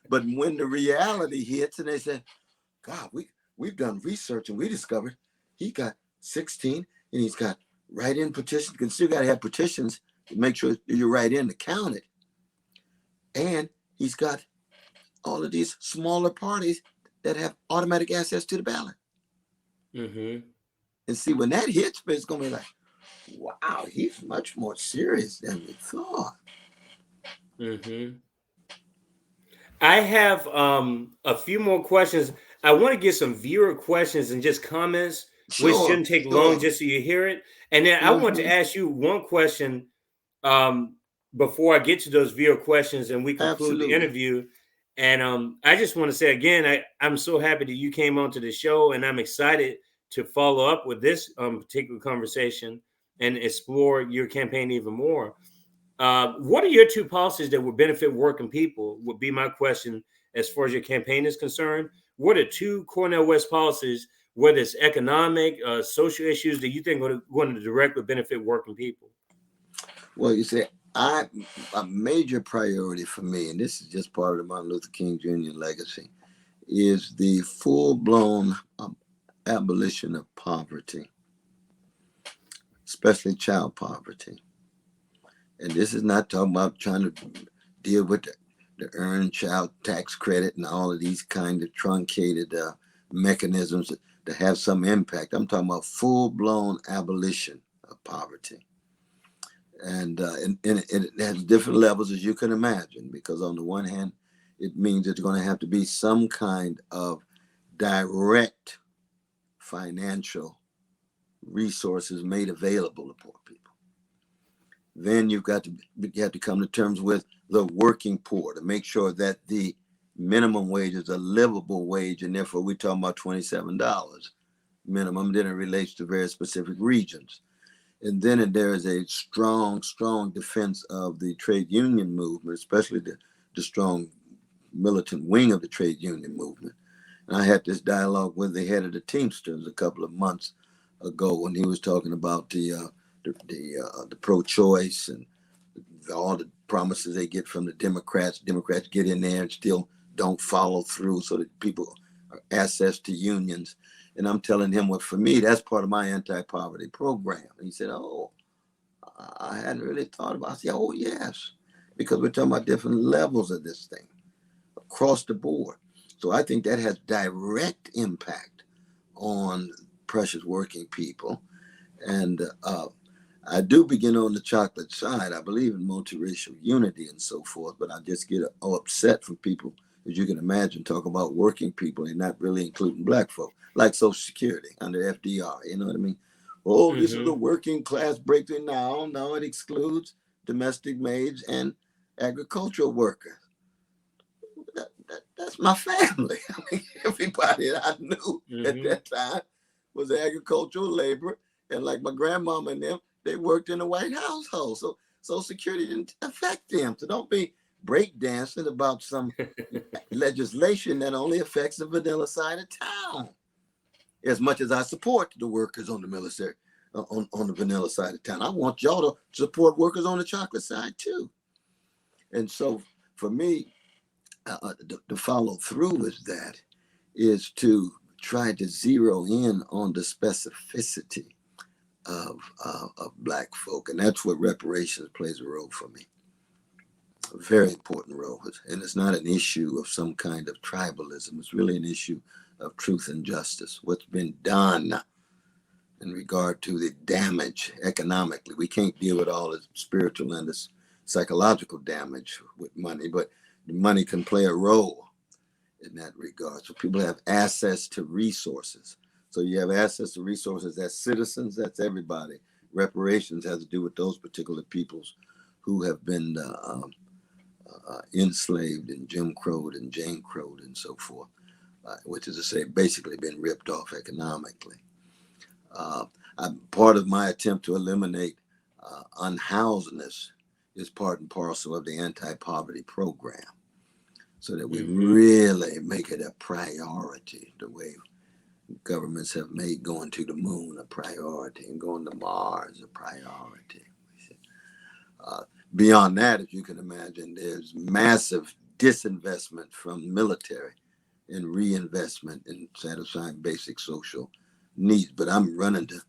But when the reality hits and they say, God, we've done research and we discovered he got 16 and he's got write-in petitions. You still got to have petitions to make sure you're right in to count it. And he's got all of these smaller parties that have automatic access to the ballot.
Mm-hmm.
And see, when that hits, it's going to be like, wow, he's much more serious than we thought.
Mm-hmm. I have a few more questions. I want to get some viewer questions and just comments, which shouldn't take long, just so you hear it. And then I want to ask you one question before I get to those viewer questions and we conclude the interview. And I just want to say again, I'm so happy that you came onto the show, and I'm excited to follow up with this particular conversation and explore your campaign even more. What are your 2 policies that would benefit working people would be my question as far as your campaign is concerned. What are 2 Cornel West policies, whether it's economic, social issues, that you think are going to directly benefit working people?
Well, you see, a major priority for me, and this is just part of the Martin Luther King Jr. legacy, is the full-blown abolition of poverty, especially child poverty. And this is not talking about trying to deal with the earned child tax credit and all of these kind of truncated mechanisms that have some impact. I'm talking about full-blown abolition of poverty. And it has different levels, as you can imagine, because on the one hand, it means it's going to have to be some kind of direct financial resources made available to poor people. Then you have to come to terms with the working poor to make sure that the minimum wage is a livable wage, and therefore we're talking about $27 minimum. Then it relates to very specific regions. And then there is a strong defense of the trade union movement, especially the strong militant wing of the trade union movement. And I had this dialogue with the head of the Teamsters a couple of months ago when he was talking about the pro-choice and all the promises they get from the Democrats. Democrats get in there and still don't follow through so that people are access to unions. And I'm telling him, well, for me, that's part of my anti-poverty program. And he said, oh, I hadn't really thought about it. I said, oh, yes, because we're talking about different levels of this thing across the board. So I think that has direct impact on precious working people. And I do begin on the chocolate side. I believe in multiracial unity and so forth, but I just get upset from people, as you can imagine, talk about working people and not really including black folk, like Social Security under FDR. You know what I mean? Oh, this is a working class breakthrough. No, it excludes domestic maids and agricultural workers. That's my family. I mean, everybody that I knew at that time was agricultural labor. And like my grandmama and them, they worked in a white household. So Social Security didn't affect them. So don't be breakdancing about some legislation that only affects the vanilla side of town. As much as I support the workers on the military, on the vanilla side of town, I want y'all to support workers on the chocolate side too. And so for me, the follow through with that is to try to zero in on the specificity of black folk. And that's what reparations plays a role for me. A very important role. And it's not an issue of some kind of tribalism. It's really an issue of truth and justice. What's been done in regard to the damage economically. We can't deal with all the spiritual and the psychological damage with money, but the money can play a role in that regard. So people have access to resources. So you have access to resources as citizens, that's everybody. Reparations has to do with those particular peoples who have been enslaved and Jim Crowed and Jane Crowed and so forth, which is to say basically been ripped off economically. Part of my attempt to eliminate unhousedness is part and parcel of the anti-poverty program, so that we really make it a priority, the way governments have made going to the moon a priority and going to Mars a priority. Beyond that, as you can imagine, there's massive disinvestment from military and reinvestment in satisfying basic social needs. But I'm running to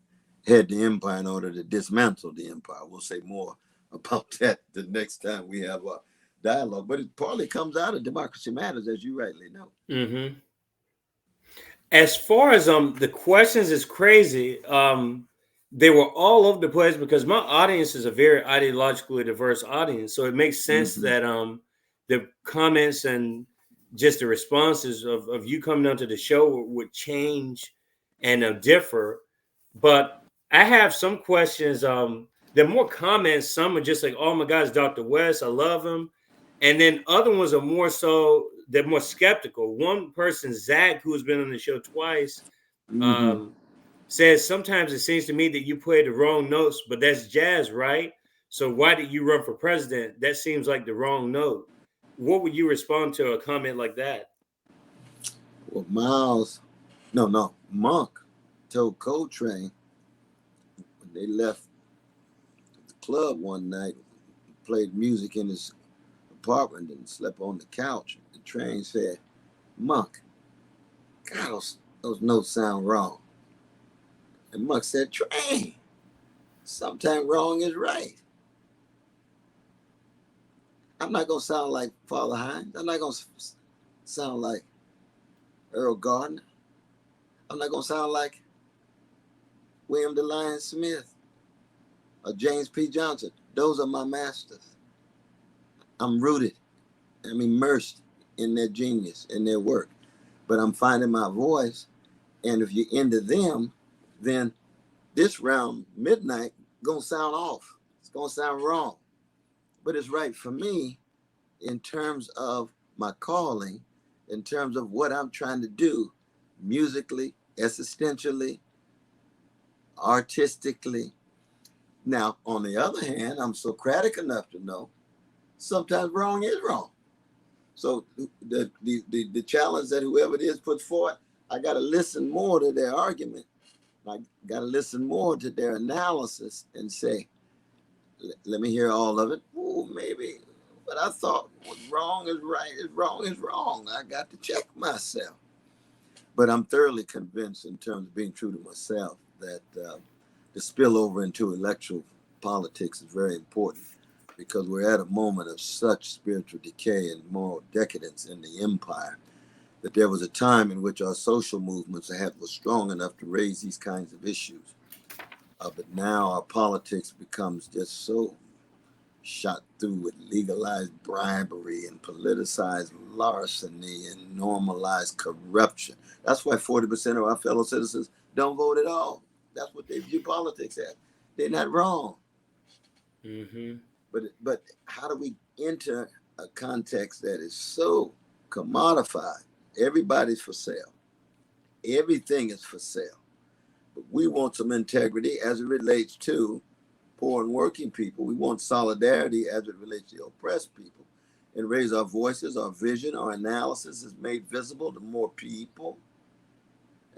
head the empire in order to dismantle the empire. We'll say more about that the next time we have a dialogue. But it partly comes out of Democracy Matters, as you rightly know.
Mm-hmm. As far as the questions is crazy. They were all over the place because my audience is a very ideologically diverse audience. So it makes sense that the comments and just the responses of you coming onto the show would change and differ. But I have some questions. There are more comments. Some are just like, "Oh my gosh, Dr. West, I love him," and then other ones are more so they're more skeptical. One person, Zach, who has been on the show twice, says sometimes it seems to me that you play the wrong notes, but that's jazz, right? So why did you run for president? That seems like the wrong note. What would you respond to a comment like that?
Well, Monk told Coltrane when they left the club one night, played music in his apartment and slept on the couch. The train said, "Monk, God, those notes sound wrong." And Monk said, "Train, sometimes wrong is right. I'm not going to sound like Father Hines. I'm not going to sound like Earl Gardner. I'm not going to sound like William DeLyon Smith or James P. Johnson. Those are my masters. I'm rooted. I'm immersed in their genius, in their work. But I'm finding my voice. And if you're into them, then this round midnight going to sound off. It's going to sound wrong. But it's right for me in terms of my calling, in terms of what I'm trying to do musically, existentially, artistically. Now, on the other hand, I'm Socratic enough to know sometimes wrong is wrong. So the challenge that whoever it is puts forth, I got to listen more to their argument. I got to listen more to their analysis and say, let me hear all of it. Oh, maybe what I thought was wrong is right, is wrong is wrong. I got to check myself. But I'm thoroughly convinced, in terms of being true to myself, that the spillover into electoral politics is very important, because we're at a moment of such spiritual decay and moral decadence in the empire that there was a time in which our social movements were strong enough to raise these kinds of issues. But now our politics becomes just so shot through with legalized bribery and politicized larceny and normalized corruption. That's why 40% of our fellow citizens don't vote at all. That's what they view politics as. They're not wrong.
Mm-hmm.
But how do we enter a context that is so commodified? Everybody's for sale. Everything is for sale. But we want some integrity as it relates to poor and working people. We want solidarity as it relates to oppressed people, and raise our voices, our vision, our analysis is made visible to more people.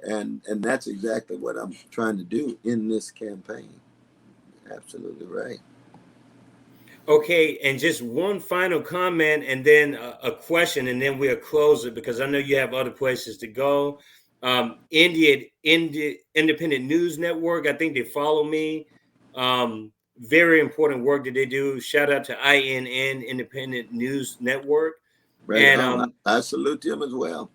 And that's exactly what I'm trying to do in this campaign. Absolutely right.
Okay, and just one final comment and then a question, and then we'll close it because I know you have other places to go. Independent News Network, I think they follow me. Very important work that they do. Shout out to INN, Independent News Network.
Right. And I salute them as well.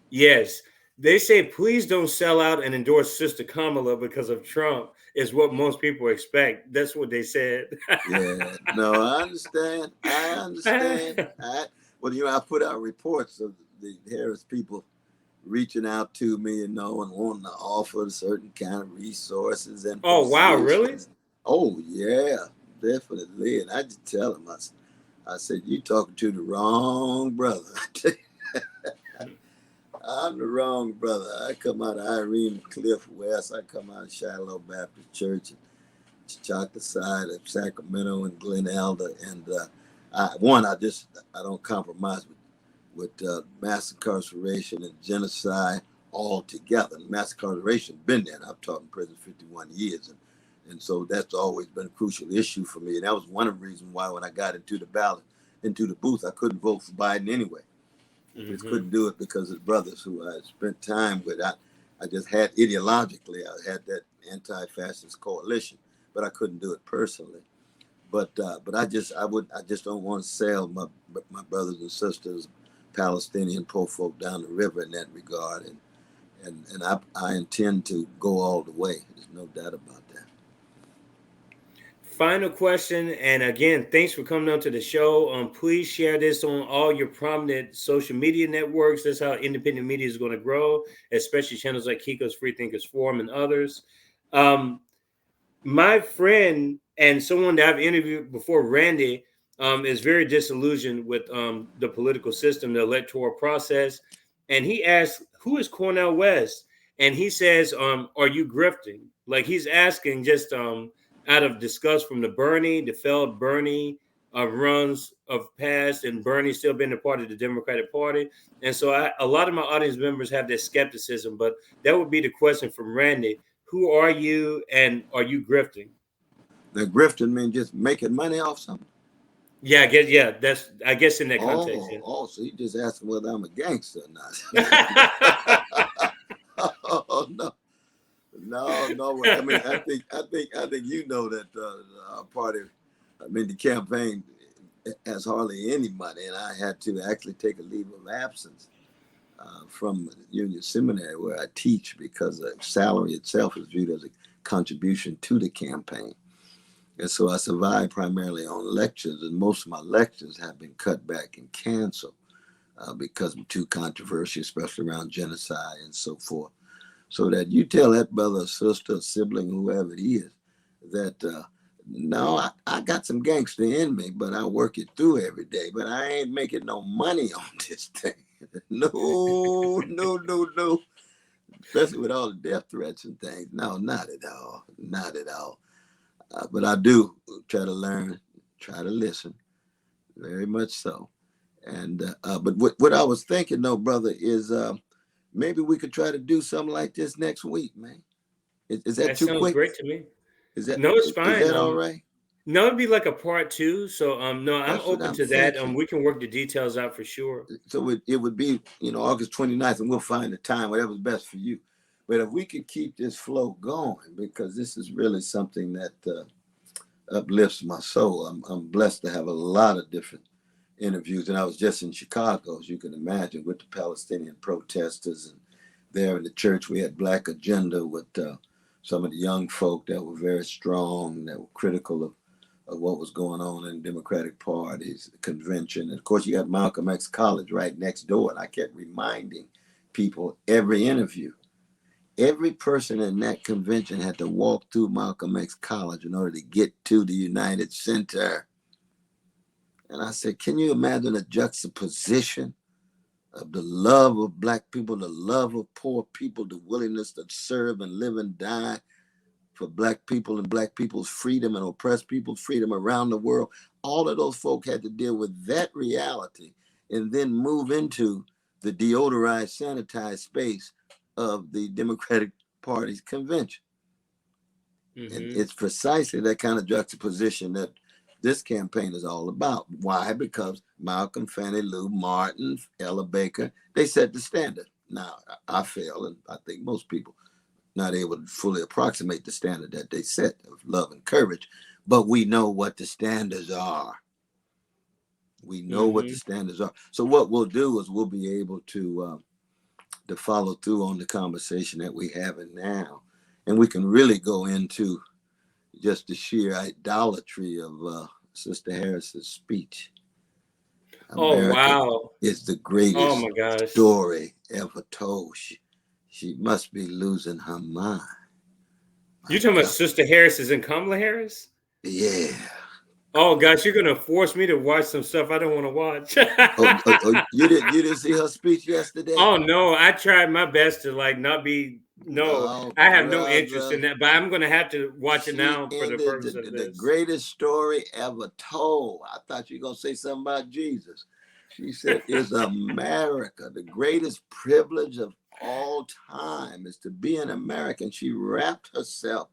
Yes, they say please don't sell out and endorse Sister Kamala because of Trump, is what most people expect. That's what they said.
Yeah, no, I understand. I put out reports of the Harris people reaching out to me, and wanting to offer certain kind of resources and
oh, wow, really?
Oh, yeah, definitely. And I just tell them, I said, you talking to the wrong brother. I'm the wrong brother. I come out of Irene Cliff West. I come out of Shiloh Baptist Church. chocolate side of Sacramento and Glen Elder, and I don't compromise with mass incarceration and genocide altogether. Mass incarceration been there. I've taught in prison 51 years, and so that's always been a crucial issue for me. And that was one of the reasons why when I got into the ballot, into the booth, I couldn't vote for Biden anyway. Just couldn't do it because of the brothers who I spent time with. I just had ideologically, I had that anti-fascist coalition, but I couldn't do it personally. But I just don't want to sell my brothers and sisters, Palestinian poor folk down the river in that regard, and I intend to go all the way. There's no doubt about that.
Final question, and again, thanks for coming on to the show. Please share this on all your prominent social media networks. That's how independent media is going to grow, especially channels like Kiko's Freethinkers Forum and others. My friend and someone that I've interviewed before, Randy, is very disillusioned with the political system, the electoral process. And he asked, who is Cornel West? And he says, are you grifting? Like he's asking just out of disgust from the failed Bernie runs of past, and Bernie still being a part of the Democratic Party. And so a lot of my audience members have this skepticism, but that would be the question from Randy. Who are you, and are you grifting?
The grifting means just making money off something.
Yeah, that's I guess in that context.
So you just asking whether I'm a gangster or not. Oh, no. I mean, I think you know that our party, the campaign has hardly any money, and I had to actually take a leave of absence from Union Seminary where I teach because the salary itself is viewed as a contribution to the campaign. And so I survive primarily on lectures, and most of my lectures have been cut back and canceled because I'm too controversial, especially around genocide and so forth. So that you tell that brother, sister, sibling, whoever it is, that no, I got some gangster in me, but I work it through every day. But I ain't making no money on this thing. No. Especially with all the death threats and things. No, not at all. Not at all. But I do try to learn, try to listen, very much so. And but what I was thinking, though, brother, is maybe we could try to do something like this next week, man. Is that too quick?
Great to me.
No,
it's fine.
Is that all right?
No, it'd be like a part 2. So no, I'm open to that. We can work the details out for sure.
So it would be, August 29th, and we'll find the time, whatever's best for you. But if we could keep this flow going, because this is really something that uplifts my soul. I'm blessed to have a lot of different interviews, and I was just in Chicago, as you can imagine, with the Palestinian protesters, and there in the church we had Black Agenda with some of the young folk that were very strong, that were critical of what was going on in the Democratic Party's convention. And of course, you got Malcolm X College right next door, and I kept reminding people every interview, every person in that convention had to walk through Malcolm X College in order to get to the United Center. And I said, can you imagine a juxtaposition of the love of Black people, the love of poor people, the willingness to serve and live and die for Black people and Black people's freedom and oppressed people's freedom around the world? All of those folk had to deal with that reality and then move into the deodorized, sanitized space of the Democratic Party's convention. Mm-hmm. And it's precisely that kind of juxtaposition that this campaign is all about. Why? Because Malcolm, Fannie Lou, Martin, Ella Baker, they set the standard. Now, I fail, and I think most people not able to fully approximate the standard that they set of love and courage, but we know what the standards are. We know what the standards are. So what we'll do is we'll be able to follow through on the conversation that we're having now. And we can really go into just the sheer idolatry of Sister Harris's speech. America
wow.
Is the greatest story ever told. She must be losing her mind.
You're talking about Sister Harris and Kamala Harris?
Yeah.
Oh gosh, you're gonna force me to watch some stuff I don't want to watch.
You didn't see her speech yesterday?
Oh no, I tried my best to not be No,
Oh,
I have no interest
brother.
in that, but I'm going to have to watch it
She
now for the
ended
purpose of
the
this.
greatest story ever told. I thought you were going to say something about Jesus. She said, is America the greatest privilege of all time is to be an American. She wrapped herself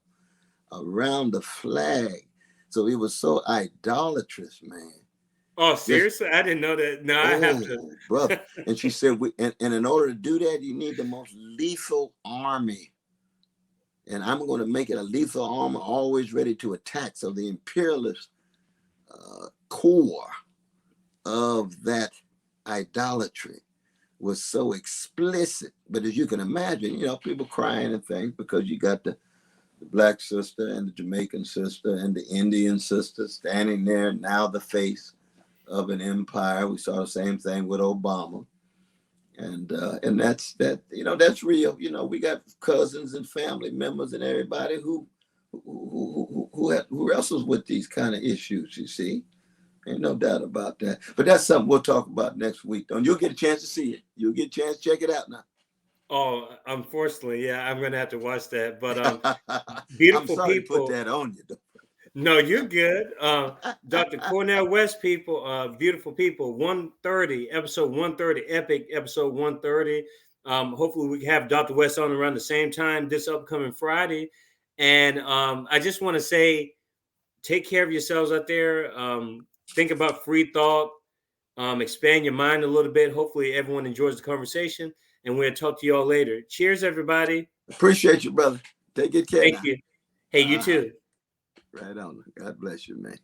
around the flag. So it was so idolatrous, man.
Oh,
Just,
seriously? I didn't know that. No, I have to.
oh, brother. And she said, and in order to do that, you need the most lethal army. And I'm going to make it a lethal army, always ready to attack. So the imperialist core of that idolatry was so explicit. But as you can imagine, people crying and things because you got the black sister and the Jamaican sister and the Indian sister standing there, now the face of an empire. We saw the same thing with Obama. And that's real. We got cousins and family members and everybody who wrestles with these kind of issues, you see. Ain't no doubt about that. But that's something we'll talk about next week. You'll get a chance to see it. You'll get a chance to check it out now.
Oh, unfortunately, yeah, I'm going to have to watch that. But
I'm
beautiful
sorry
people.
to put that on you, though.
No, you're good. Dr. Cornel West people, beautiful people, 130, episode 130, epic episode 130. Hopefully we can have Dr. West on around the same time this upcoming Friday. And I just want to say, take care of yourselves out there. Think about free thought. Expand your mind a little bit. Hopefully everyone enjoys the conversation. And we'll talk to you all later. Cheers, everybody.
Appreciate you, brother. Take good care.
Thank you. Hey, you too.
Right on. God bless you, man.